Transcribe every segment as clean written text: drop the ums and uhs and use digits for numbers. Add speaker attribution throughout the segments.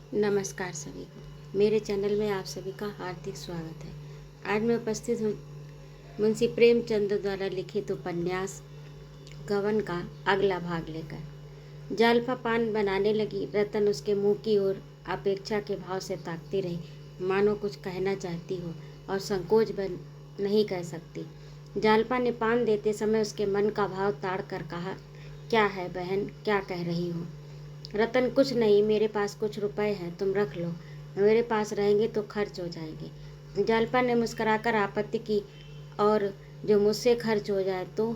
Speaker 1: नमस्कार सभी को। मेरे चैनल में आप सभी का हार्दिक स्वागत है। आज मैं उपस्थित हूँ मुंशी प्रेमचंद द्वारा लिखित उपन्यास गबन का अगला भाग लेकर। जालपा पान बनाने लगी। रतन उसके मुंह की ओर अपेक्षा के भाव से ताकती रही, मानो कुछ कहना चाहती हो और संकोच बन नहीं कह सकती। जालपा ने पान देते समय उसके मन का भाव ताड़ कर कहा, क्या है बहन, क्या कह रही हो? रतन, कुछ नहीं, मेरे पास कुछ रुपए हैं, तुम रख लो, मेरे पास रहेंगे तो खर्च हो जाएंगे। जालपा ने मुस्कुराकर आपत्ति की, और जो मुझसे खर्च हो जाए तो?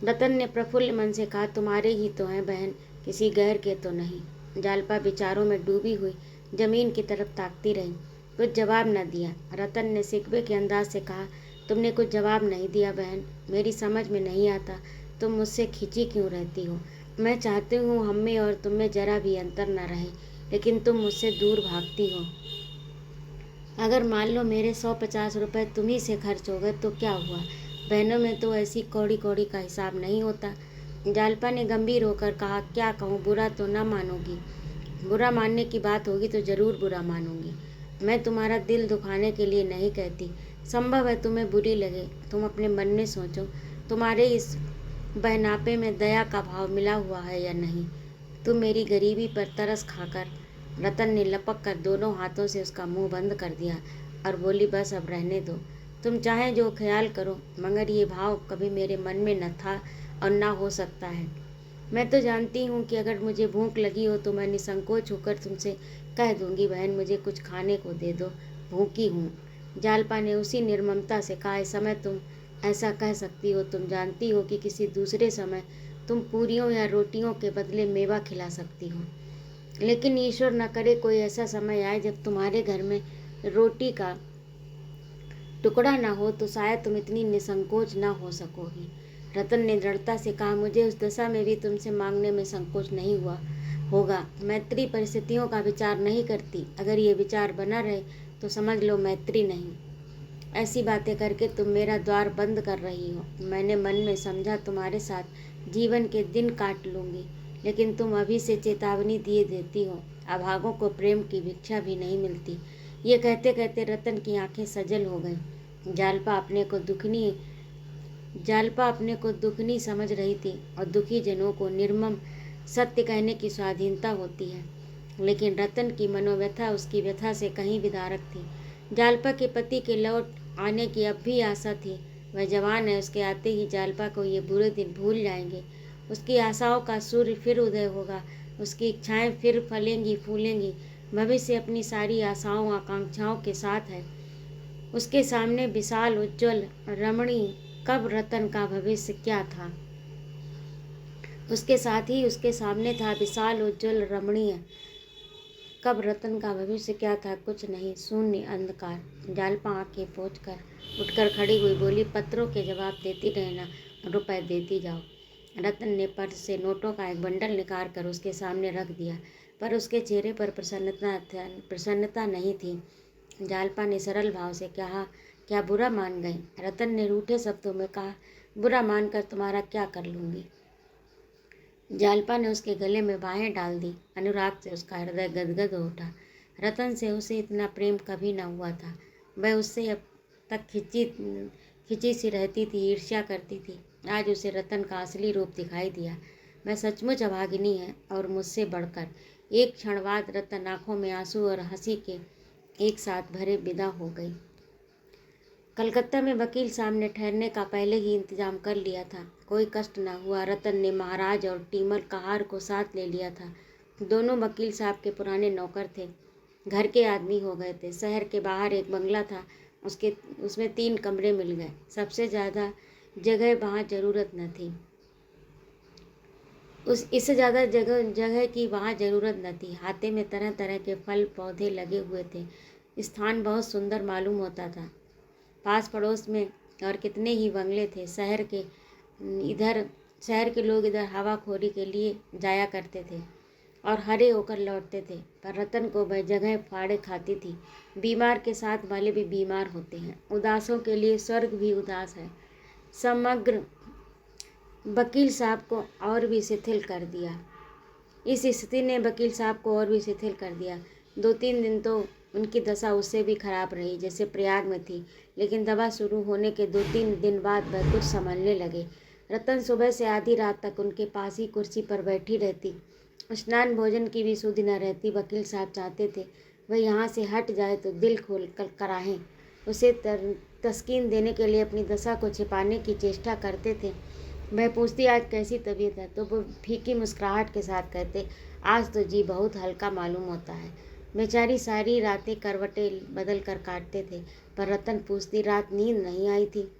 Speaker 1: रतन ने प्रफुल्ल मन से कहा, तुम्हारे ही तो हैं बहन, किसी गैर के तो नहीं। जालपा विचारों में डूबी हुई जमीन की तरफ ताकती रही, कुछ जवाब न दिया। रतन ने सिकवे के अंदाज से कहा, तुमने कुछ जवाब नहीं दिया बहन, मेरी समझ में नहीं आता तुम मुझसे खिंची क्यों रहती हो। मैं चाहती हूँ हम में और तुम में जरा भी अंतर न रहे, लेकिन तुम मुझसे दूर भागती हो। अगर मान लो मेरे 150 रुपये तुम्ही से खर्च हो गए तो क्या हुआ? बहनों में तो ऐसी कौड़ी कौड़ी का हिसाब नहीं होता। जालपा ने गंभीर होकर कहा, क्या कहूँ, बुरा तो ना मानोगी? बुरा मानने की बात होगी तो ज़रूर बुरा मानूंगी। मैं तुम्हारा दिल दुखाने के लिए नहीं कहती। संभव है तुम्हें बुरी लगे, तुम अपने मन में सोचो, तुम्हारे इस बहनापे में दया का भाव मिला हुआ है या नहीं। तुम मेरी गरीबी पर तरस खाकर। रतन ने लपक कर दोनों हाथों से उसका मुंह बंद कर दिया और बोली, बस अब रहने दो, तुम चाहे जो ख्याल करो, मगर ये भाव कभी मेरे मन में न था और ना हो सकता है। मैं तो जानती हूँ कि अगर मुझे भूख लगी हो तो मैं निसंकोच होकर तुमसे कह दूंगी, बहन मुझे कुछ खाने को दे दो, भूखी हूँ। जालपा ने उसी निर्ममता से कहा, इस समय तुम ऐसा कह सकती हो, तुम जानती हो कि किसी दूसरे समय तुम पूरियों या रोटियों के बदले मेवा खिला सकती हो, लेकिन ईश्वर न करे कोई ऐसा समय आए जब तुम्हारे घर में रोटी का टुकड़ा ना हो तो शायद तुम इतनी निसंकोच ना हो सकोगी। रतन ने दृढ़ता से कहा, मुझे उस दशा में भी तुमसे मांगने में संकोच नहीं हुआ होगा। मैत्री परिस्थितियों का विचार नहीं करती, अगर ये विचार बना रहे तो समझ लो मैत्री नहीं। ऐसी बातें करके तुम मेरा द्वार बंद कर रही हो। मैंने मन में समझा तुम्हारे साथ जीवन के दिन काट लूंगी, लेकिन तुम अभी से चेतावनी दिए देती हो, अभागों को प्रेम की भिक्षा भी नहीं मिलती। ये कहते कहते रतन की आंखें सजल हो गईं। जालपा अपने को दुखनी समझ रही थी, और दुखी जनों को निर्मम सत्य कहने की स्वाधीनता होती है, लेकिन रतन की मनोव्यथा उसकी व्यथा से कहीं विदारक थी। जालपा के पति के लौट आने की अब भी आशा थी। वह जवान है, उसके आते ही जालपा को ये बुरे दिन भूल जाएंगे। उसकी आशाओं का सूर्य फिर उदय होगा, उसकी इच्छाएं फिर फलेंगी फूलेंगी। भविष्य अपनी सारी आशाओं आकांक्षाओं के साथ है। उसके सामने विशाल उज्ज्वल रमणीय, कब रतन का भविष्य क्या था? उसके साथ ही उसके सामने था विशाल उज्ज्वल रमणीय, कब रतन का भविष्य क्या था? कुछ नहीं, शून्य अंधकार। जालपा आंखें पोंछ कर उठकर खड़ी हुई, बोली, पत्रों के जवाब देती रहना, रुपए देती जाओ। रतन ने पर्स से नोटों का एक बंडल निकाल कर उसके सामने रख दिया, पर उसके चेहरे पर प्रसन्नता नहीं थी। जालपा ने सरल भाव से कहा, क्या बुरा मान गई? रतन ने रूठे शब्दों में कहा, बुरा मानकर तुम्हारा क्या कर लूँगी? जालपा ने उसके गले में बाहें डाल दी। अनुराग से उसका हृदय गदगद हो उठा। रतन से उसे इतना प्रेम कभी न हुआ था। वह उससे अब तक खिंची सी रहती थी, ईर्ष्या करती थी। आज उसे रतन का असली रूप दिखाई दिया। वह सचमुच अभागिनी है, और मुझसे बढ़कर। एक क्षण बाद रतन आंखों में आंसू और हंसी के एक साथ भरे विदा हो गई। कलकत्ता में वकील साहब ने ठहरने का पहले ही इंतजाम कर लिया था, कोई कष्ट न हुआ। रतन ने महाराज और टीमल कहार को साथ ले लिया था। दोनों वकील साहब के पुराने नौकर थे, घर के आदमी हो गए थे। शहर के बाहर एक बंगला था, उसमें 3 कमरे मिल गए। सबसे ज़्यादा जगह वहाँ ज़रूरत न थी, इससे ज़्यादा जगह की वहाँ ज़रूरत न थी। हाथे में तरह तरह के फल पौधे लगे हुए थे। स्थान बहुत सुंदर मालूम होता था। पास पड़ोस में और कितने ही बंगले थे। शहर के लोग इधर हवाखोरी के लिए जाया करते थे और हरे होकर लौटते थे, पर रतन को वह जगह फाड़े खाती थी। बीमार के साथ वाले भी बीमार होते हैं, उदासों के लिए स्वर्ग भी उदास है। समग्र वकील साहब को और भी शिथिल कर दिया। इस स्थिति ने वकील साहब को और भी शिथिल कर दिया। 2-3 दिन तो उनकी दशा उससे भी खराब रही जैसे प्रयाग में थी, लेकिन दवा शुरू होने के 2-3 दिन बाद वह कुछ संभलने लगे। रतन सुबह से आधी रात तक उनके पास ही कुर्सी पर बैठी रहती। स्नान भोजन की भी सुधि न रहती। वकील साहब चाहते थे वह यहाँ से हट जाए तो दिल खोल कर कराहें। उसे तस्कीन देने के लिए अपनी दशा को छिपाने की चेष्टा करते थे। मैं पूछती आज कैसी तबीयत है, तो वो फीकी मुस्कुराहट के साथ कहते आज तो जी बहुत हल्का मालूम होता है। बेचारी सारी रातें करवटें बदल कर काटते थे। पर रतन पूछती रात नींद नहीं आई थी,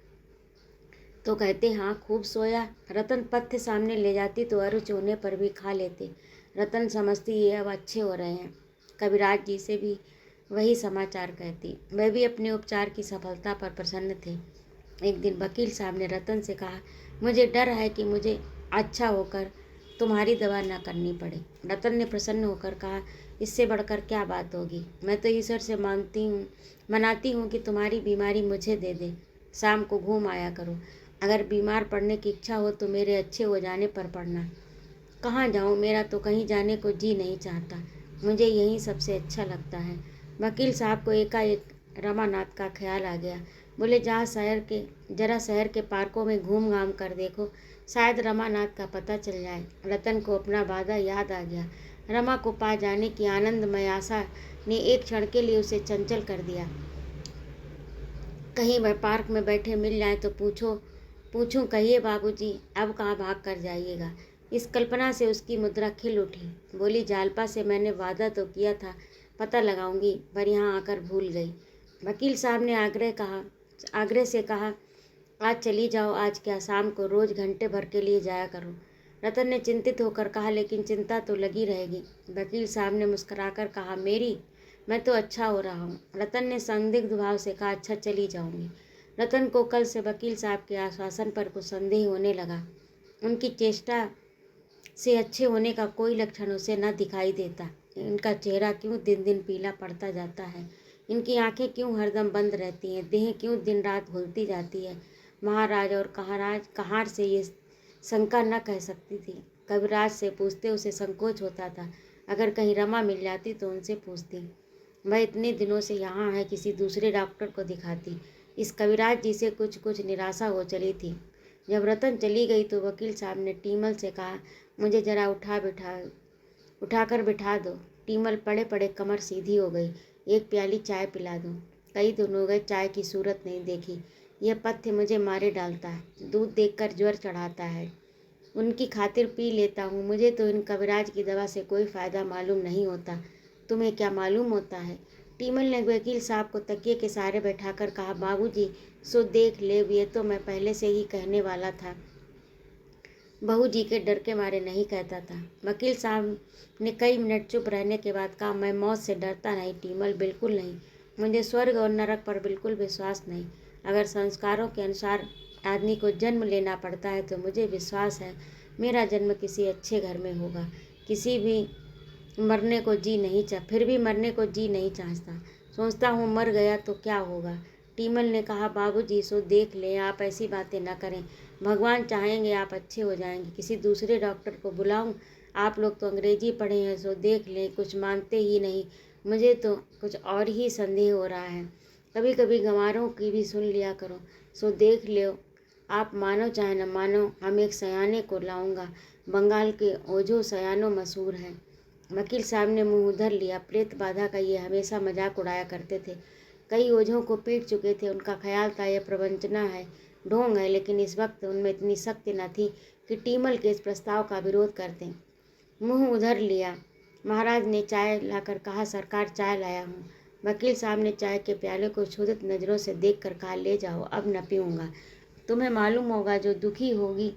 Speaker 1: तो कहते हाँ खूब सोया। रतन पथ्य सामने ले जाती तो अरुच होने पर भी खा लेते। रतन समझती ये अब अच्छे हो रहे हैं। कविराज जी से भी वही समाचार कहती। वह भी अपने उपचार की सफलता पर प्रसन्न थे। एक दिन वकील साहब ने रतन से कहा मुझे डर है कि मुझे अच्छा होकर तुम्हारी दवा न करनी पड़े। रतन ने प्रसन्न होकर कहा इससे बढ़कर क्या बात होगी। मैं तो ईश्वर से मनाती हूँ कि तुम्हारी बीमारी मुझे दे दे। शाम को घूम आया करो। अगर बीमार पड़ने की इच्छा हो तो मेरे अच्छे हो जाने पर पड़ना। कहाँ जाऊँ, मेरा तो कहीं जाने को जी नहीं चाहता। मुझे यहीं सबसे अच्छा लगता है। वकील साहब को एकाएक रमानाथ का ख्याल आ गया। बोले जरा शहर के पार्कों में घूम घाम कर देखो, शायद रमानाथ का पता चल जाए। रतन को अपना वादा याद आ गया। रमा को पा जाने की आनंदमय आशा ने एक क्षण के लिए उसे चंचल कर दिया। कहीं वह पार्क में बैठे मिल जाए तो पूछूं कहिए बाबूजी अब कहाँ भाग कर जाइएगा। इस कल्पना से उसकी मुद्रा खिल उठी। बोली जालपा से मैंने वादा तो किया था पता लगाऊंगी, पर यहाँ आकर भूल गई। वकील साहब ने आग्रह से कहा आज चली जाओ। आज क्या, शाम को रोज घंटे भर के लिए जाया करो। रतन ने चिंतित होकर कहा लेकिन चिंता तो लगी रहेगी। वकील साहब ने मुस्कुराकर कहा मैं तो अच्छा हो रहा हूँ। रतन ने संदिग्ध भाव से कहा अच्छा चली जाऊंगी। रतन को कल से वकील साहब के आश्वासन पर कुछ संदेह होने लगा। उनकी चेष्टा से अच्छे होने का कोई लक्षण उसे न दिखाई देता। इनका चेहरा क्यों दिन दिन पीला पड़ता जाता है, इनकी आंखें क्यों हरदम बंद रहती हैं, देह क्यों दिन रात घुलती जाती है। महाराज और कहार से ये शंका न कह सकती थी। कविराज से पूछते उसे संकोच होता था। अगर कहीं रमा मिल जाती तो उनसे पूछती। वह इतने दिनों से यहाँ है, किसी दूसरे डॉक्टर को दिखाती। इस कविराज जी से कुछ निराशा हो चली थी। जब रतन चली गई तो वकील साहब ने टीमल से कहा मुझे जरा उठाकर बिठा दो। टीमल पड़े पड़े कमर सीधी हो गई। एक प्याली चाय पिला दो। कई दिन हो गए चाय की सूरत नहीं देखी। यह पथ्य मुझे मारे डालता है, दूध देखकर ज्वर चढ़ाता है। उनकी खातिर पी लेता हूँ। मुझे तो इन कविराज की दवा से कोई फ़ायदा मालूम नहीं होता। तुम्हें क्या मालूम होता है। टीमल ने वकील साहब को तकिए के सहारे बैठाकर कहा बाबूजी सो देख ले, ये तो मैं पहले से ही कहने वाला था। बहू जी के डर के मारे नहीं कहता था। वकील साहब ने कई मिनट चुप रहने के बाद कहा मैं मौत से डरता नहीं टीमल, बिल्कुल नहीं। मुझे स्वर्ग और नरक पर बिल्कुल विश्वास नहीं। अगर संस्कारों के अनुसार आदमी को जन्म लेना पड़ता है तो मुझे विश्वास है मेरा जन्म किसी अच्छे घर में होगा। फिर भी मरने को जी नहीं चाहता। सोचता हूँ मर गया तो क्या होगा। टीमल ने कहा बाबूजी सो देख लें, आप ऐसी बातें न करें। भगवान चाहेंगे आप अच्छे हो जाएंगे। किसी दूसरे डॉक्टर को बुलाऊं? आप लोग तो अंग्रेजी पढ़े हैं, सो देख लें। कुछ मानते ही नहीं। मुझे तो कुछ और ही संदेह हो रहा है। कभी कभी गंवारों की भी सुन लिया करो। सो देख लो, आप मानो चाहे न मानो, हम एक सयाने को लाऊंगा। बंगाल के ओझो सयानो मशहूर हैं। वकील साहब ने मुंह उधर लिया। प्रेत बाधा का ये हमेशा मजाक उड़ाया करते थे। कई ओझों को पीट चुके थे। उनका ख्याल था यह प्रवंचना है, ढोंग है, लेकिन इस वक्त उनमें इतनी शक्ति न थी कि टीमल के इस प्रस्ताव का विरोध करते। मुंह उधर लिया। महाराज ने चाय लाकर कहा सरकार चाय लाया हूँ। वकील साहब ने चाय के प्याले को क्षुधित नज़रों से देख कर कहा ले जाओ, अब न पीऊँगा। तुम्हें मालूम होगा जो दुखी होगी।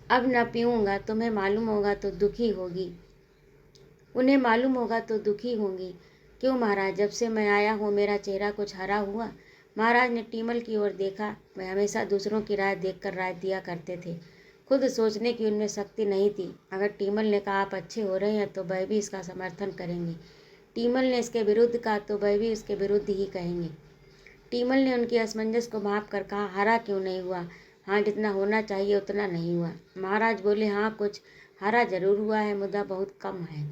Speaker 1: अब न पीऊँगा, तुम्हें मालूम होगा तो दुखी होगी। उन्हें मालूम होगा तो दुखी होंगी। क्यों महाराज, जब से मैं आया हूँ मेरा चेहरा कुछ हरा हुआ? महाराज ने टीमल की ओर देखा। वह हमेशा दूसरों की राय देखकर राय दिया करते थे। खुद सोचने की उनमें शक्ति नहीं थी। अगर टीमल ने कहा आप अच्छे हो रहे हैं तो वह भी इसका समर्थन करेंगे। टीमल ने इसके विरुद्ध कहा तो वह भी इसके विरुद्ध ही कहेंगे। टीमल ने उनकी असमंजस को भांप कर कहा हरा क्यों नहीं हुआ? हाँ, जितना होना चाहिए उतना नहीं हुआ। महाराज बोले हाँ, कुछ हरा जरूर हुआ है, मुद्दा बहुत कम है।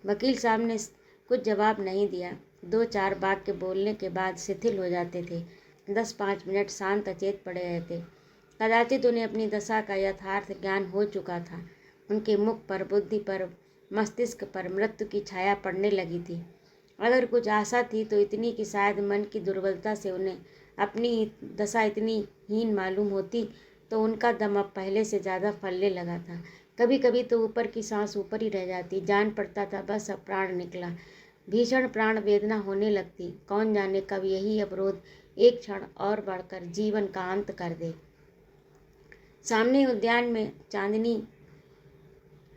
Speaker 1: वकील साहब ने कुछ जवाब नहीं दिया। 2-4 वाक्य बोलने के बाद शिथिल हो जाते थे। 10-5 मिनट शांत अचेत पड़े रहते। कदाचित उन्हें अपनी दशा का यथार्थ ज्ञान हो चुका था। उनके मुख पर, बुद्धि पर, मस्तिष्क पर मृत्यु की छाया पड़ने लगी थी। अगर कुछ आशा थी तो इतनी कि शायद मन की दुर्बलता से उन्हें अपनी दशा इतनी हीन मालूम होती तो उनका दम अब पहले से ज़्यादा फलने लगा था। कभी कभी तो ऊपर की सांस ऊपर ही रह जाती। जान पड़ता था बस अब प्राण निकला। भीषण प्राण वेदना होने लगती। कौन जाने कब यही अवरोध एक क्षण और बढ़कर जीवन का अंत कर दे। सामने उद्यान में चांदनी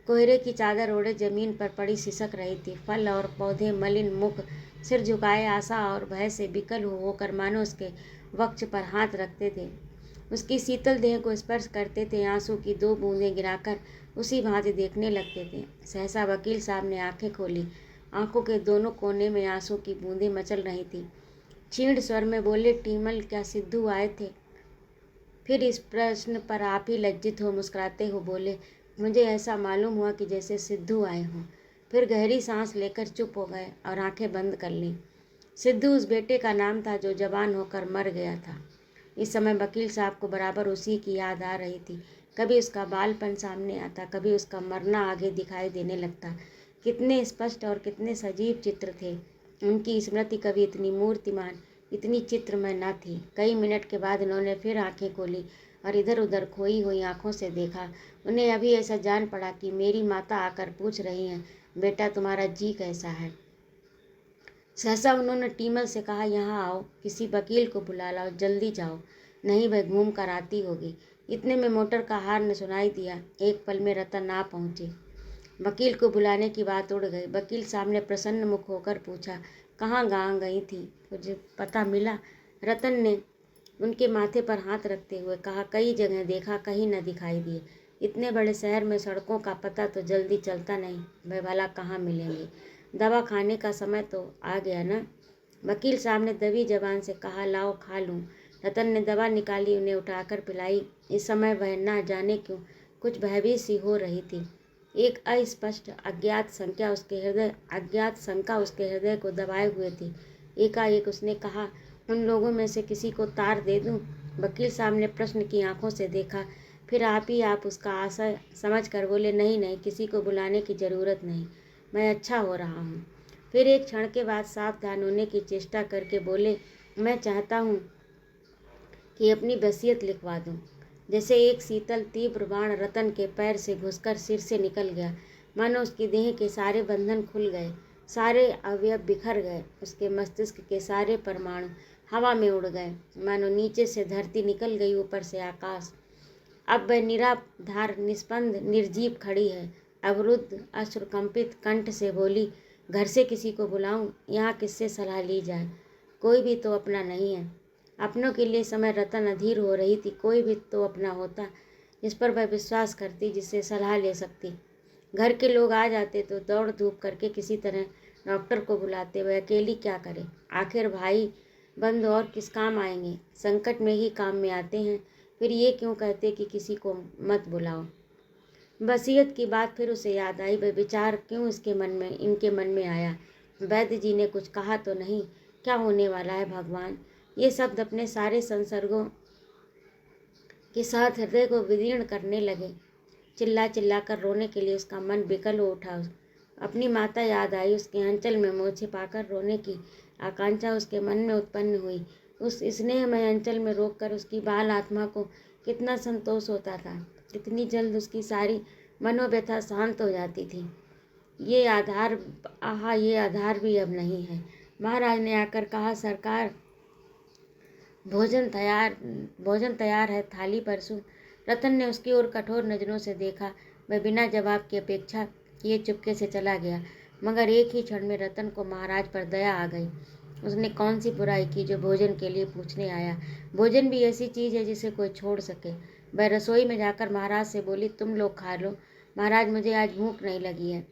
Speaker 1: कोहरे की चादर ओढ़े जमीन पर पड़ी सिसक रही थी। फल और पौधे मलिन मुख सिर झुकाए आशा और भय से विकल होकर मानो उसके वक्ष पर हाथ रखते थे, उसकी शीतल देह को स्पर्श करते थे, आंसू की 2 बूंदें गिराकर उसी भांति देखने लगते थे। सहसा वकील साहब ने आंखें खोली। आंखों के दोनों कोने में आंसू की बूंदें मचल रही थी। क्षीण स्वर में बोले, टीमल, क्या सिद्धू आए थे? फिर इस प्रश्न पर आप ही लज्जित हो मुस्कुराते हो बोले, मुझे ऐसा मालूम हुआ कि जैसे सिद्धू आए हों। फिर गहरी सांस लेकर चुप हो गए और आंखें बंद कर लीं। सिद्धू उस बेटे का नाम था जो जवान होकर मर गया था। इस समय वकील साहब को बराबर उसी की याद आ रही थी। कभी उसका बालपन सामने आता, कभी उसका मरना आगे दिखाई देने लगता। कितने स्पष्ट और कितने सजीव चित्र थे। उनकी स्मृति कभी इतनी मूर्तिमान, इतनी चित्रमय न थी। कई मिनट के बाद उन्होंने फिर आंखें खोली और इधर उधर खोई हुई आंखों से देखा। उन्हें अभी ऐसा जान पड़ा कि मेरी माता आकर पूछ रही हैं, बेटा तुम्हारा जी कैसा है? सहसा उन्होंने टीमल से कहा, यहाँ आओ, किसी वकील को बुला लाओ, जल्दी जाओ, नहीं वह घूम कर आती होगी। इतने में मोटर का हॉर्न सुनाई दिया। एक पल में रतन आ पहुंची। वकील को बुलाने की बात उड़ गई। वकील साहब ने प्रसन्न मुख होकर पूछा, कहाँ गाँव गई थी, मुझे पता मिला? रतन ने उनके माथे पर हाथ रखते हुए कहा, कई जगह देखा, कहीं न दिखाई दिए। इतने बड़े शहर में सड़कों का पता तो जल्दी चलता नहीं, वह भला कहाँ मिलेंगे? दवा खाने का समय तो आ गया ना? वकील साहब ने दबी जबान से कहा, लाओ खा लूँ। रतन ने दवा निकाली, उन्हें उठाकर पिलाई। इस समय वह न जाने क्यों कुछ भयभीत सी हो रही थी। एक अस्पष्ट अज्ञात शंका उसके हृदय को दबाए हुए थी। एकाएक उसने कहा, उन लोगों में से किसी को तार दे दूं? वकील साहब ने प्रश्न की आंखों से देखा। फिर आप उसका आशय समझ कर बोले, नहीं नहीं, किसी को बुलाने की ज़रूरत नहीं, मैं अच्छा हो रहा हूँ। फिर एक क्षण के बाद सावधान होने की चेष्टा करके बोले, मैं चाहता हूँ कि अपनी वसीयत लिखवा दूँ। जैसे एक शीतल तीव्र बाण रतन के पैर से घुसकर सिर से निकल गया। मानो उसकी देह के सारे बंधन खुल गए, सारे अवयव बिखर गए, उसके मस्तिष्क के सारे परमाणु हवा में उड़ गए। मानो नीचे से धरती निकल गई, ऊपर से आकाश। अब वह निराधार, निस्पंद, निर्जीव खड़ी है। अवरुद्ध, अश्रुकंपित कंठ से बोली, घर से किसी को बुलाऊं? यहाँ किससे सलाह ली जाए? कोई भी तो अपना नहीं है। अपनों के लिए समय रतन अधीर हो रही थी। कोई भी तो अपना होता जिस पर वह विश्वास करती, जिससे सलाह ले सकती। घर के लोग आ जाते तो दौड़ धूप करके किसी तरह डॉक्टर को बुलाते। वह अकेली क्या करे? आखिर भाई बंद और किस काम आएंगे? संकट में ही काम में आते हैं। फिर ये क्यों कहते कि किसी को मत बुलाओ? वसीयत की बात फिर उसे याद आई। वह विचार क्यों इनके मन में आया? वैद्य जी ने कुछ कहा तो नहीं? क्या होने वाला है भगवान? ये शब्द अपने सारे संसर्गों के साथ हृदय को विदीर्ण करने लगे। चिल्ला चिल्ला कर रोने के लिए उसका मन विकल हो उठा। अपनी माता याद आई। उसके आंचल में मुँह छिपाकर रोने की आकांक्षा उसके मन में उत्पन्न हुई। उस स्नेहमय अंचल में रोककर उसकी बाल आत्मा को कितना संतोष होता था। कितनी जल्द उसकी सारी मनोव्यथा शांत हो जाती थी। ये आधार भी अब नहीं है। महाराज ने आकर कहा, सरकार, भोजन तैयार है, थाली परसूं? रतन ने उसकी ओर कठोर नज़रों से देखा। वह बिना जवाब की अपेक्षा किए चुपके से चला गया। मगर एक ही क्षण में रतन को महाराज पर दया आ गई। उसने कौन सी बुराई की जो भोजन के लिए पूछने आया? भोजन भी ऐसी चीज़ है जिसे कोई छोड़ सके। वह रसोई में जाकर महाराज से बोली, तुम लोग खा लो, महाराज मुझे आज भूख नहीं लगी है।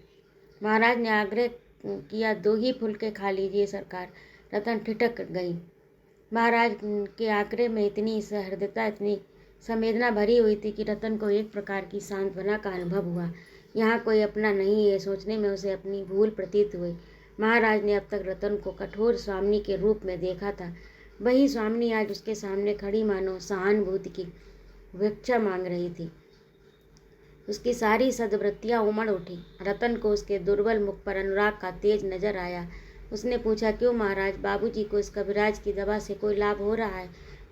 Speaker 1: महाराज ने आग्रह किया, 2 ही फुलके खा लीजिए सरकार। रतन ठिठक गई। महाराज के आग्रह में इतनी सहृदयता, इतनी संवेदना भरी हुई थी कि रतन को एक प्रकार की सांत्वना का अनुभव हुआ। यहाँ कोई अपना नहीं है, सोचने में उसे अपनी भूल प्रतीत हुई। महाराज ने अब तक रतन को कठोर स्वामिनी के रूप में देखा था। वही स्वामिनी आज उसके सामने खड़ी मानो सहानुभूति की भिक्षा मांग रही थी। उसकी सारी सद्वृत्तियाँ उमड़ उठी। रतन को उसके दुर्बल मुख पर अनुराग का तेज नजर आया। उसने पूछा, क्यों महाराज, बाबूजी को इस कविराज की दवा से कोई लाभ हो रहा है?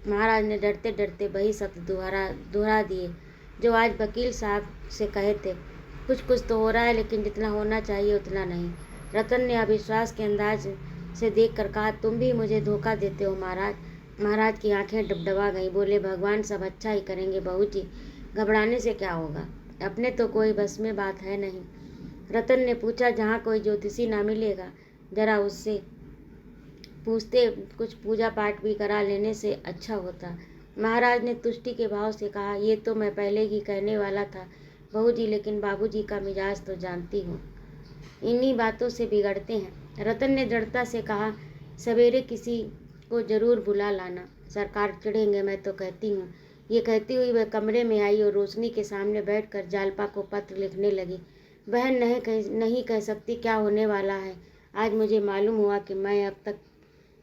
Speaker 1: महाराज ने डरते डरते वही शब्द दोहरा दिए जो आज वकील साहब से कहे थे। कुछ कुछ तो हो रहा है, लेकिन जितना होना चाहिए उतना नहीं। रतन ने अविश्वास के अंदाज से देखकर कहा, तुम भी मुझे धोखा देते हो महाराज। महाराज की आंखें डबडबा गईं। बोले, भगवान सब अच्छा ही करेंगे बहू जी, घबराने से क्या होगा, अपने तो कोई बस में बात है नहीं। रतन ने पूछा, जहाँ कोई ज्योतिषी ना मिलेगा, जरा उससे पूछते, कुछ पूजा पाठ भी करा लेने से अच्छा होता। महाराज ने तुष्टि के भाव से कहा, ये तो मैं पहले ही कहने वाला था बहू जी, लेकिन बाबूजी का मिजाज तो जानती हूँ, इन्हीं बातों से बिगड़ते हैं। रतन ने दृढ़ता से कहा, सवेरे किसी को जरूर बुला लाना, सरकार चिढ़ेंगे मैं तो कहती हूँ। ये कहती हुई वह कमरे में आई और रोशनी के सामने बैठकर जालपा को पत्र लिखने लगी। बहन नहीं कह सकती क्या होने वाला है। आज मुझे मालूम हुआ कि मैं अब तक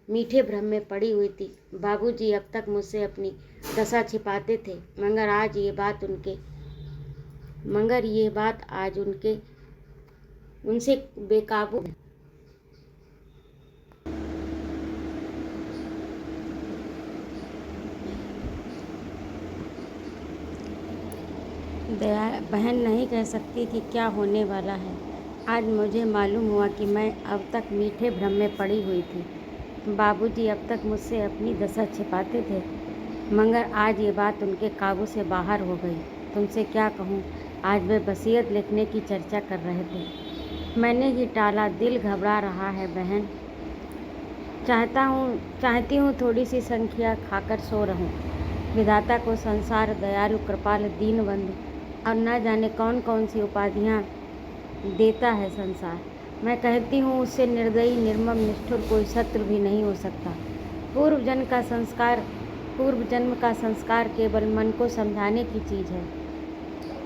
Speaker 1: मीठे भ्रम में पड़ी हुई थी। बाबूजी अब तक मुझसे अपनी दशा छिपाते थे, मगर ये बात आज उनसे बेकाबू है। बहन नहीं कह सकती कि क्या होने वाला है। आज मुझे मालूम हुआ कि मैं अब तक मीठे भ्रम में पड़ी हुई थी। बाबूजी अब तक मुझसे अपनी दशा छिपाते थे, मगर आज ये बात उनके काबू से बाहर हो गई। तुमसे क्या कहूँ, आज वे वसीयत लिखने की चर्चा कर रहे थे। मैंने ही टाला, दिल घबरा रहा है बहन। चाहती हूँ थोड़ी सी संख्या खाकर सो रहूँ। विधाता को संसार दयालु कृपाल दीनबंधु और न जाने कौन कौन सी उपाधियाँ देता है संसार। मैं कहती हूँ उससे निर्दयी निर्मम निष्ठुर कोई शत्रु भी नहीं हो सकता। पूर्व जन्म का संस्कार केवल मन को समझाने की चीज़ है।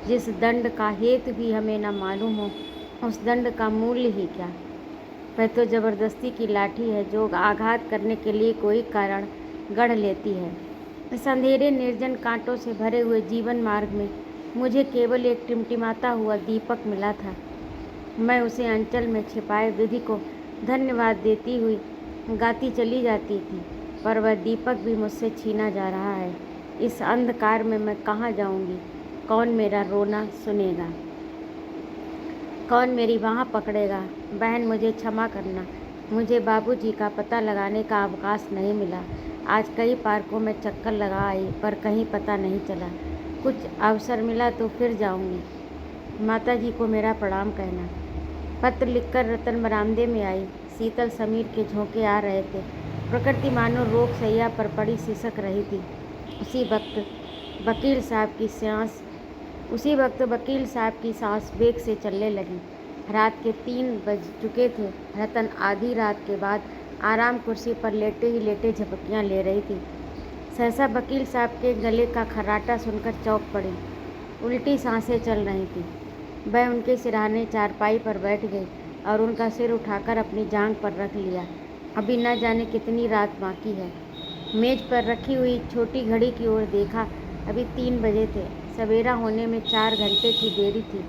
Speaker 1: जिस दंड का हेतु भी हमें न मालूम हो, उस दंड का मूल्य ही क्या। वह तो जबरदस्ती की लाठी है जो आघात करने के लिए कोई कारण गढ़ लेती है। इस अंधेरे निर्जन कांटों से भरे हुए जीवन मार्ग में मुझे केवल एक टिमटिमाता हुआ दीपक मिला था। मैं उसे अंचल में छिपाए विधि को धन्यवाद देती हुई गाती चली जाती थी, पर वह दीपक भी मुझसे छीना जा रहा है। इस अंधकार में मैं कहाँ जाऊंगी? कौन मेरा रोना सुनेगा? कौन मेरी बाँह पकड़ेगा? बहन, मुझे क्षमा करना, मुझे बाबूजी का पता लगाने का अवकाश नहीं मिला। आज कई पार्कों में चक्कर लगा आई, पर कहीं पता नहीं चला। कुछ अवसर मिला तो फिर जाऊंगी। माताजी को मेरा प्रणाम कहना। पत्र लिखकर रतन बरामदे में आई। शीतल समीर के झोंके आ रहे थे। प्रकृति मानो रोग सैया पर पड़ी सिसक रही थी। उसी वक्त वकील साहब की सांस वेग से चलने लगी। रात के 3 बज चुके थे। रतन आधी रात के बाद आराम कुर्सी पर लेटे ही लेटे झपकियाँ ले रही थी। सहसा वकील साहब के गले का खर्राटा सुनकर चौंक पड़ी। उल्टी सांसें चल रही थी। वह उनके सिरहाने चारपाई पर बैठ गई और उनका सिर उठाकर अपनी जांघ पर रख लिया। अभी न जाने कितनी रात बाकी है। मेज पर रखी हुई छोटी घड़ी की ओर देखा। अभी 3 बजे थे। सवेरा होने में 4 घंटे की देरी थी।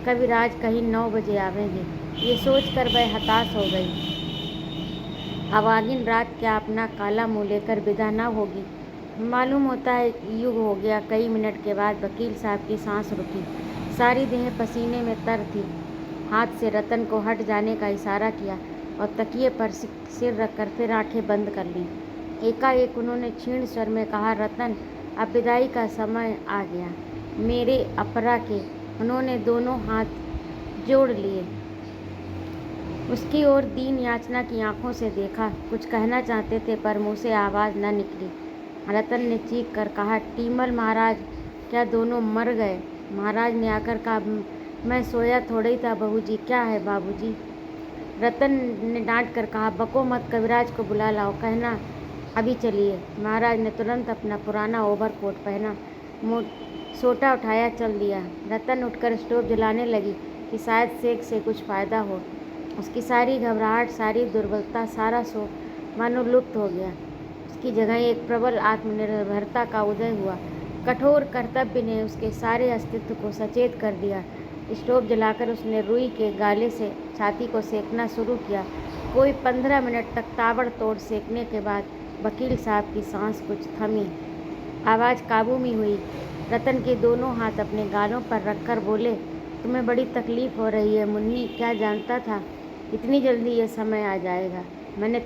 Speaker 1: कविराज कहीं 9 बजे आवेंगे, ये सोचकर वह हताश हो गई। अभागिन रात क्या अपना काला मुँह लेकर विदा न होगी? मालूम होता है युग हो गया। कई मिनट के बाद वकील साहब की सांस रुकी। सारी देह पसीने में तर थी। हाथ से रतन को हट जाने का इशारा किया और तकिए पर सिर रखकर फिर आंखें बंद कर लीं। एकाएक उन्होंने क्षीण स्वर में कहा, रतन, अब विदाई का समय आ गया। मेरे अपरा के उन्होंने दोनों हाथ जोड़ लिए। उसकी ओर दीन याचना की आंखों से देखा। कुछ कहना चाहते थे पर मुँह से आवाज़ न निकली। रतन ने चीख कर कहा, टीमल महाराज, क्या दोनों मर गए? महाराज ने आकर कहा, मैं सोया थोड़ा ही था बहू जी। क्या है बाबूजी? रतन ने डांट कर कहा, बको मत, कविराज को बुला लाओ, कहना अभी चलिए। महाराज ने तुरंत अपना पुराना ओवरकोट पहना, सोटा उठाया, चल दिया। रतन उठकर स्टोव जलाने लगी। कि शायद सेक से कुछ फ़ायदा हो। उसकी सारी घबराहट, सारी दुर्बलता, सारा शोक मानो लुप्त हो गया। उसकी जगह एक प्रबल आत्मनिर्भरता का उदय हुआ। कठोर कर्तव्य ने उसके सारे अस्तित्व को सचेत कर दिया। स्टोव जलाकर उसने रुई के गाले से छाती को सेकना शुरू किया। कोई 15 मिनट तक ताबड़तोड़ सेकने के बाद वकील साहब की सांस कुछ थमी, आवाज़ काबू में हुई। रतन के दोनों हाथ अपने गालों पर रखकर बोले, तुम्हें बड़ी तकलीफ़ हो रही है मुन्नी। क्या जानता था इतनी जल्दी ये समय आ जाएगा। मैंने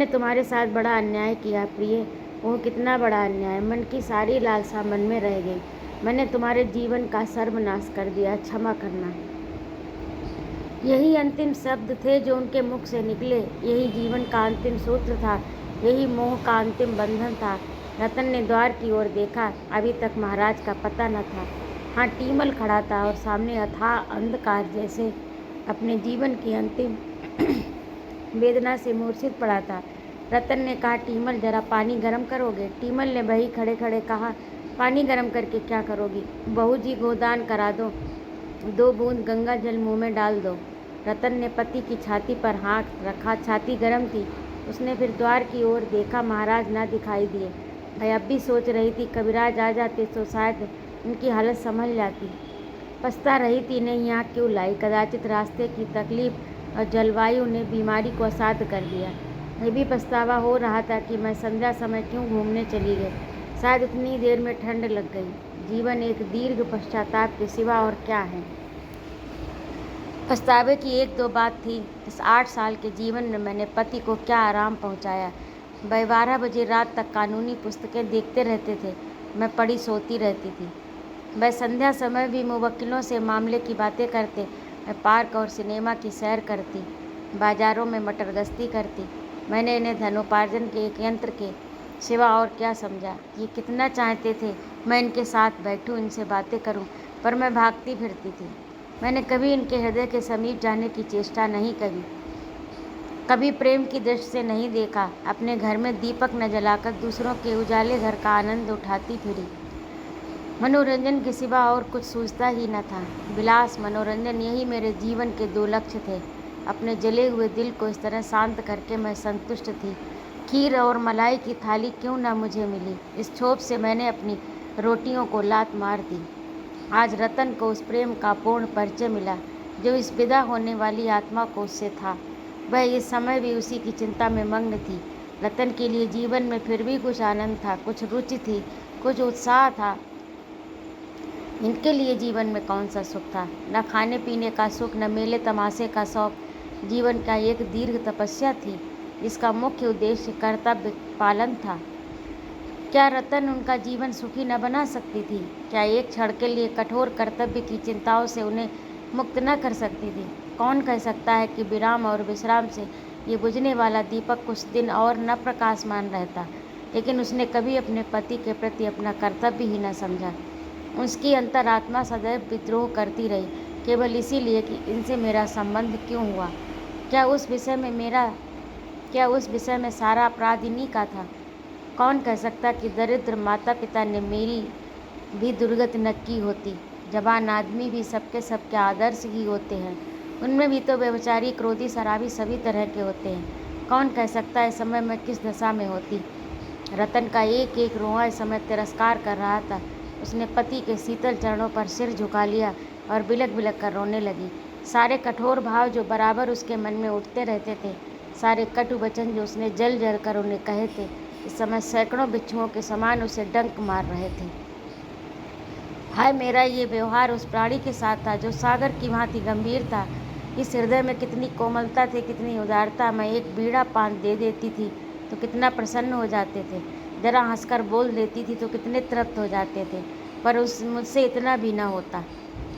Speaker 1: तुम्हारे साथ बड़ा अन्याय किया प्रिय। वो कितना बड़ा अन्याय। मन की सारी लालसा मन में रह गई। मैंने तुम्हारे जीवन का सर्वनाश कर दिया। क्षमा करना। यही अंतिम शब्द थे जो उनके मुख से निकले। यही जीवन का अंतिम सूत्र था। यही मोह का अंतिम बंधन था। रतन ने द्वार की ओर देखा। अभी तक महाराज का पता न था। हाँ, टीमल खड़ा था और सामने अथाह अंधकार जैसे अपने जीवन की अंतिम वेदना से मूर्छित पड़ा था। रतन ने कहा, टीमल जरा पानी गर्म करोगे? टीमल ने वही खड़े खड़े कहा, पानी गर्म करके क्या करोगी? बहू जी, गोदान करा दो। 2 बूंद गंगा जल मुँह में डाल दो। रतन ने पति की छाती पर हाथ रखा। छाती गर्म थी। उसने फिर द्वार की ओर देखा। महाराज ना दिखाई दिए। वह अब भी सोच रही थी, कविराज आ जाते तो शायद उनकी हालत संभल जाती। पछता रही थी, नहीं यहाँ क्यों लाई। कदाचित रास्ते की तकलीफ और जलवायु ने बीमारी को असाध्य कर दिया। ये भी पछतावा हो रहा था कि मैं संध्या समय क्यों घूमने चली गई। शायद उतनी देर में ठंड लग गई। जीवन एक दीर्घ पश्चाताप के सिवा और क्या है। पछतावे की 1-2 बात थी। इस 8 साल के जीवन में मैंने पति को क्या आराम पहुंचाया। वह 12 बजे रात तक कानूनी पुस्तकें देखते रहते थे। मैं पड़ी सोती रहती थी। वह संध्या समय भी मुवक्किलों से मामले की बातें करते। मैं पार्क और सिनेमा की सैर करती, बाजारों में मटर गश्ती करती। मैंने इन्हें धनोपार्जन के एक यंत्र के सिवा और क्या समझा। ये कितना चाहते थे मैं इनके साथ बैठूं, इनसे बातें करूं, पर मैं भागती फिरती थी। मैंने कभी इनके हृदय के समीप जाने की चेष्टा नहीं करी। कभी प्रेम की दृष्टि से नहीं देखा। अपने घर में दीपक न जलाकर दूसरों के उजाले घर का आनंद उठाती फिरी। मनोरंजन के सिवा और कुछ सूझता ही न था। विलास, मनोरंजन, यही मेरे जीवन के 2 लक्ष्य थे। अपने जले हुए दिल को इस तरह शांत करके मैं संतुष्ट थी। खीर और मलाई की थाली क्यों न मुझे मिली। इस क्षोभ से मैंने अपनी रोटियों को लात मार दी। आज रतन को उस प्रेम का पूर्ण परिचय मिला जो इस विदा होने वाली आत्मा को उससे था। वह इस समय भी उसी की चिंता में मग्न थी। रतन के लिए जीवन में फिर भी कुछ आनंद था, कुछ रुचि थी, कुछ उत्साह था। इनके लिए जीवन में कौन सा सुख था? न खाने पीने का सुख, न मेले तमाशे का शौक। जीवन का एक दीर्घ तपस्या थी जिसका मुख्य उद्देश्य कर्तव्य पालन था। क्या रतन उनका जीवन सुखी न बना सकती थी? क्या एक क्षण के लिए कठोर कर्तव्य की चिंताओं से उन्हें मुक्त न कर सकती थी? कौन कह सकता है कि विराम और विश्राम से ये बुझने वाला दीपक कुछ दिन और न प्रकाशमान रहता। लेकिन उसने कभी अपने पति के प्रति अपना कर्तव्य ही न समझा। उसकी अंतरात्मा सदैव विद्रोह करती रही, केवल इसीलिए कि इनसे मेरा संबंध क्यों हुआ। क्या उस विषय में सारा अपराध इन्हीं का था? कौन कह सकता कि दरिद्र माता पिता ने मेरी भी दुर्गति न की होती। जवान आदमी भी सबके आदर्श ही होते हैं। उनमें भी तो व्यभिचारी, क्रोधी, शराबी सभी तरह के होते हैं। कौन कह सकता है इस समय मैं किस दशा में होती। रतन का एक एक रोआ इस समय तिरस्कार कर रहा था। उसने पति के शीतल चरणों पर सिर झुका लिया और बिलक बिलक कर रोने लगी। सारे कठोर भाव जो बराबर उसके मन में उठते रहते थे, सारे कटु वचन जो उसने जल जल कर उन्हें कहे थे, इस समय सैकड़ों बिच्छुओं के समान उसे डंक मार रहे थे। हाय, मेरा ये व्यवहार उस प्राणी के साथ था जो सागर की भांति गंभीर था। इस हृदय में कितनी कोमलता थी, कितनी उदारता। मैं एक बीड़ा पान दे देती थी तो कितना प्रसन्न हो जाते थे। जरा हंसकर बोल देती थी तो कितने तृप्त हो जाते थे। पर मुझसे इतना भी न होता।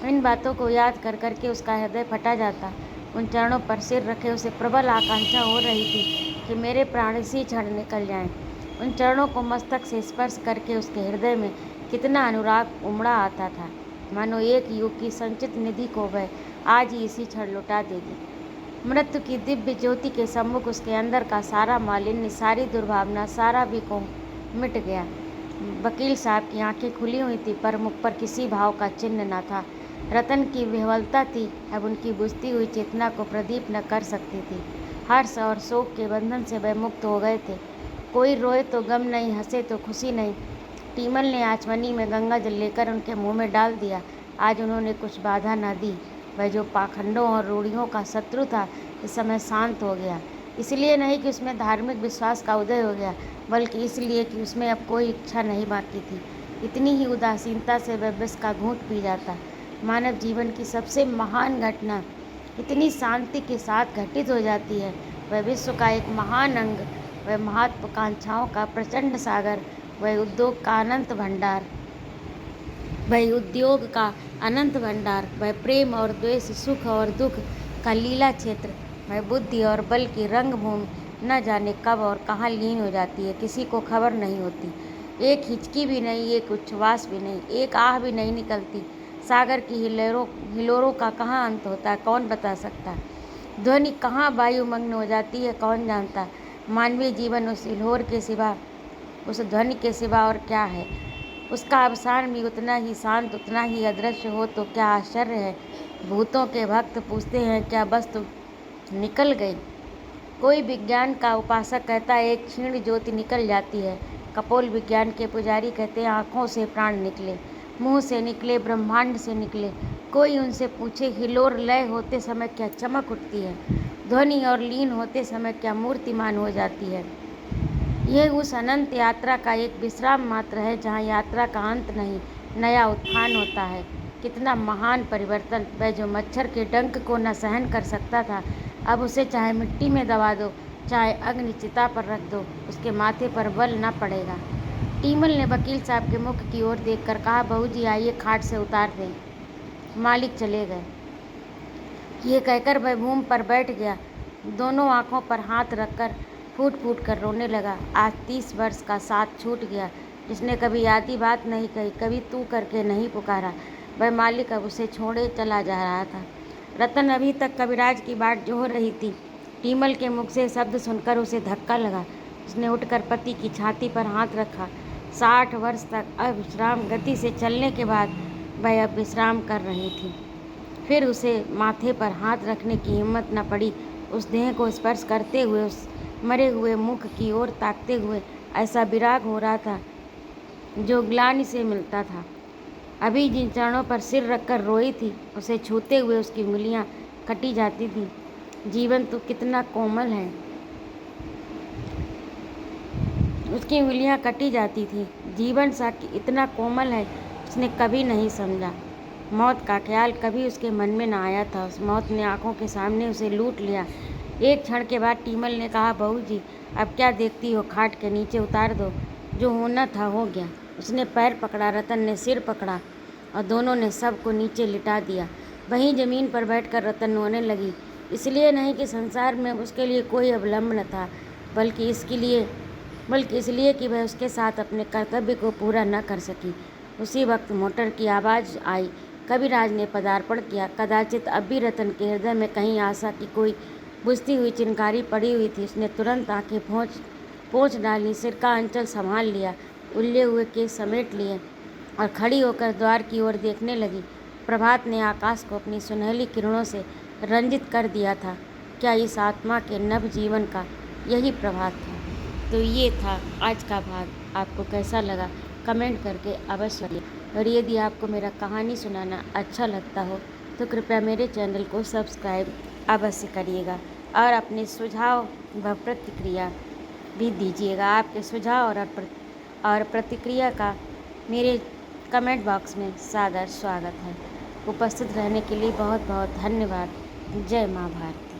Speaker 1: इन बातों को याद कर करके उसका हृदय फटा जाता। उन चरणों पर सिर रखे उसे प्रबल आकांक्षा हो रही थी कि मेरे प्राण इसी क्षण निकल जाएं। उन चरणों को मस्तक से स्पर्श करके उसके हृदय में कितना अनुराग उमड़ा आता था, मानो एक युग की संचित निधि को वह आज ही इसी क्षण लुटा देगी। मृत्यु की दिव्य ज्योति के सम्मुख उसके अंदर का सारा मालिन्य, सारी दुर्भावना, सारा विकोह मिट गया। वकील साहब की आंखें खुली हुई थी पर मुख पर किसी भाव का चिन्ह न था। रतन की विह्वलता थी, अब उनकी बुझती हुई चेतना को प्रदीप न कर सकती थी। हर्ष और शोक के बंधन से वह मुक्त हो गए थे। कोई रोए तो गम नहीं, हंसे तो खुशी नहीं। टीमल ने आचमनी में गंगा जल लेकर उनके मुंह में डाल दिया। आज उन्होंने कुछ बाधा न दी। वह जो पाखंडों और रूढ़ियों का शत्रु था, इस समय शांत हो गया। इसलिए नहीं कि उसमें धार्मिक विश्वास का उदय हो गया, बल्कि इसलिए कि उसमें अब कोई इच्छा नहीं बाकी थी। इतनी ही उदासीनता से वह विष का घूंट पी जाता। मानव जीवन की सबसे महान घटना इतनी शांति के साथ घटित हो जाती है। वह विश्व का एक महान अंग, वह महत्वाकांक्षाओं का प्रचंड सागर, वह उद्योग का अनंत भंडार, वह प्रेम और द्वेष, सुख और दुख का लीला क्षेत्र, वह बुद्धि और बल की रंगभूमि न जाने कब और कहाँ लीन हो जाती है, किसी को खबर नहीं होती। एक हिचकी भी नहीं, एक उच्छ्वास भी नहीं, एक आह भी नहीं निकलती। सागर की हिलोरों का कहाँ अंत होता है, कौन बता सकता है? ध्वनि कहाँ वायुमग्न हो जाती है, कौन जानता है? मानवीय जीवन उस हिलोर के सिवा, उस ध्वनि के सिवा और क्या है? उसका अवसान भी उतना ही शांत, उतना ही अदृश्य हो तो क्या आश्चर्य है। भूतों के भक्त पूछते हैं, क्या वस्तु निकल गई? कोई विज्ञान का उपासक कहता है, एक क्षीण ज्योति निकल जाती है। कपोल विज्ञान के पुजारी कहते हैं, आँखों से प्राण निकले, मुंह से निकले, ब्रह्मांड से निकले। कोई उनसे पूछे, हिलोर लय होते समय क्या चमक उठती है? ध्वनि और लीन होते समय क्या मूर्तिमान हो जाती है? यह उस अनंत यात्रा का एक विश्राम मात्र है, जहाँ यात्रा का अंत नहीं, नया उत्थान होता है। कितना महान परिवर्तन! वह जो मच्छर के डंक को न सहन कर सकता था, अब उसे चाहे मिट्टी में दबा दो, चाहे अग्नि चिता पर रख दो, उसके माथे पर बल न पड़ेगा। टीमल ने वकील साहब के मुख की ओर देखकर कहा, बहू जी आइए, खाट से उतार दें। मालिक चले गए। ये कहकर वह भूमि पर बैठ गया, दोनों आंखों पर हाथ रखकर फूट फूट कर रोने लगा। आज 30 वर्ष का साथ छूट गया। जिसने कभी आधी बात नहीं कही, कभी तू करके नहीं पुकारा, वह मालिक अब उसे छोड़े चला जा रहा था। रतन अभी तक कविराज की बाट जोह रही थी। टीमल के मुख से शब्द सुनकर उसे धक्का लगा। उसने उठकर पति की छाती पर हाथ रखा। 60 वर्ष तक अविश्राम गति से चलने के बाद वह अब विश्राम कर रही थी। फिर उसे माथे पर हाथ रखने की हिम्मत न पड़ी। उस देह को स्पर्श करते हुए, उस मरे हुए मुख की ओर ताकते हुए ऐसा विराग हो रहा था जो ग्लानि से मिलता था। अभी जिन चरणों पर सिर रखकर रोई थी, उसे छूते हुए उसकी उंगलियां कटी जाती थी। जीवन तो कितना कोमल है, उसकी उंगलियां कटी जाती थी। जीवन सा इतना कोमल है, उसने कभी नहीं समझा। मौत का ख्याल कभी उसके मन में न आया था। उस मौत ने आंखों के सामने उसे लूट लिया। एक क्षण के बाद टीमल ने कहा, बहू जी अब क्या देखती हो, खाट के नीचे उतार दो, जो होना था हो गया। उसने पैर पकड़ा, रतन ने सिर पकड़ा और दोनों ने सबको नीचे लिटा दिया। वहीं ज़मीन पर बैठकर रतन रोने लगी। इसलिए नहीं कि संसार में उसके लिए कोई अवलंब न था, बल्कि इसलिए कि वह उसके साथ अपने कर्तव्य को पूरा न कर सकी। उसी वक्त मोटर की आवाज़ आई। कविराज ने पदार्पण किया। कदाचित अब भी रतन के हृदय में कहीं आशा की कोई बुझती हुई चिनकारी पड़ी हुई थी। उसने तुरंत आंखें पोंछ डाली, सिर का अंचल संभाल लिया, उल्ले हुए केस समेट लिए और खड़ी होकर द्वार की ओर देखने लगी। प्रभात ने आकाश को अपनी सुनहली किरणों से रंजित कर दिया था। क्या इस आत्मा के नव जीवन का यही प्रभात था? तो ये था आज का भाग। आपको कैसा लगा कमेंट करके अवश्य बताइए। और यदि आपको मेरा कहानी सुनाना अच्छा लगता हो तो कृपया मेरे चैनल को सब्सक्राइब अवश्य करिएगा और अपने सुझाव व प्रतिक्रिया भी दीजिएगा। आपके सुझाव और प्रतिक्रिया का मेरे कमेंट बॉक्स में सादर स्वागत है। उपस्थित रहने के लिए बहुत बहुत धन्यवाद। जय माँ भारती।